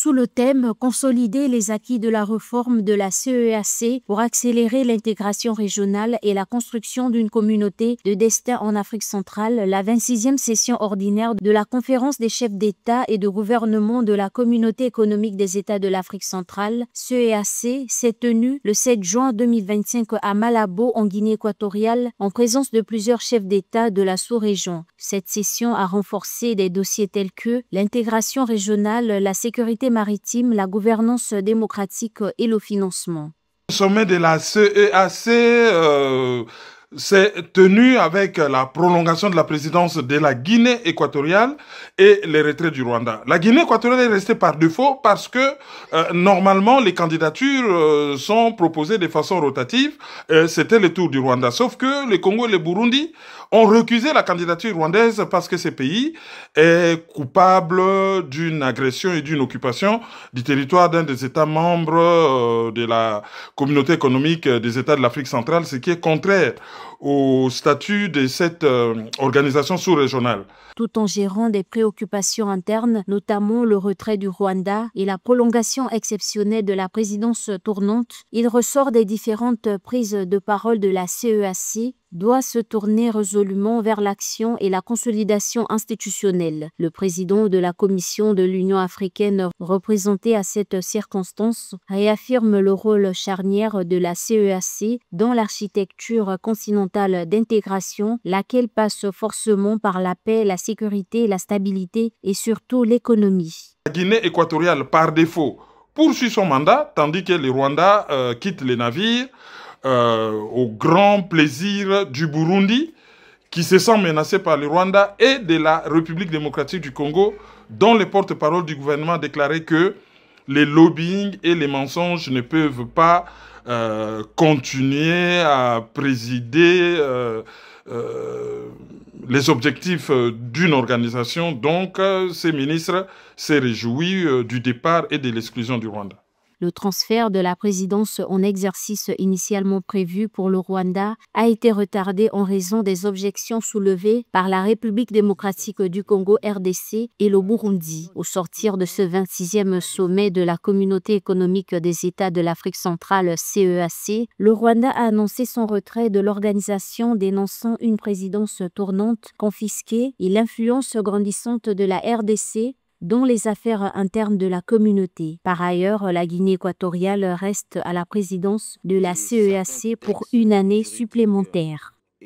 sous le thème « Consolider les acquis de la réforme de la CEEAC pour accélérer l'intégration régionale et la construction d'une communauté de destin en Afrique centrale », la 26e session ordinaire de la Conférence des chefs d'État et de gouvernement de la Communauté économique des États de l'Afrique centrale, CEEAC, s'est tenue le 7 juin 2025 à Malabo, en Guinée équatoriale, en présence de plusieurs chefs d'État de la sous-région. Cette session a renforcé des dossiers tels que l'intégration régionale, la sécurité maritime, la gouvernance démocratique et le financement. Le sommet de la CEEAC s'est tenu avec la prolongation de la présidence de la Guinée équatoriale et le retrait du Rwanda. La Guinée équatoriale est restée par défaut parce que normalement les candidatures sont proposées de façon rotative. C'était le tour du Rwanda. Sauf que le Congo et le Burundi ont recusé la candidature rwandaise parce que ce pays est coupable d'une agression et d'une occupation du territoire d'un des États membres de la Communauté économique des États de l'Afrique centrale, ce qui est contraire au statut de cette organisation sous-régionale. Tout en gérant des préoccupations internes, notamment le retrait du Rwanda et la prolongation exceptionnelle de la présidence tournante, il ressort des différentes prises de parole de la CEEAC doit se tourner résolument vers l'action et la consolidation institutionnelle. Le président de la Commission de l'Union africaine, représenté à cette circonstance, réaffirme le rôle charnière de la CEEAC dans l'architecture continentale d'intégration, laquelle passe forcément par la paix, la sécurité, la stabilité et surtout l'économie. La Guinée équatoriale, par défaut, poursuit son mandat, tandis que le Rwanda quitte les navires au grand plaisir du Burundi, qui se sent menacé par le Rwanda, et de la République démocratique du Congo, dont les porte-parole du gouvernement a déclaré que les lobbying et les mensonges ne peuvent pas continuer à présider les objectifs d'une organisation. Donc, ces ministres s'est réjoui du départ et de l'exclusion du Rwanda. Le transfert de la présidence en exercice initialement prévu pour le Rwanda a été retardé en raison des objections soulevées par la République démocratique du Congo RDC et le Burundi. Au sortir de ce 26e sommet de la Communauté économique des États de l'Afrique centrale CEEAC, le Rwanda a annoncé son retrait de l'organisation, dénonçant une présidence tournante confisquée et l'influence grandissante de la RDC dans les affaires internes de la communauté. Par ailleurs, la Guinée équatoriale reste à la présidence de la CEEAC pour une année supplémentaire.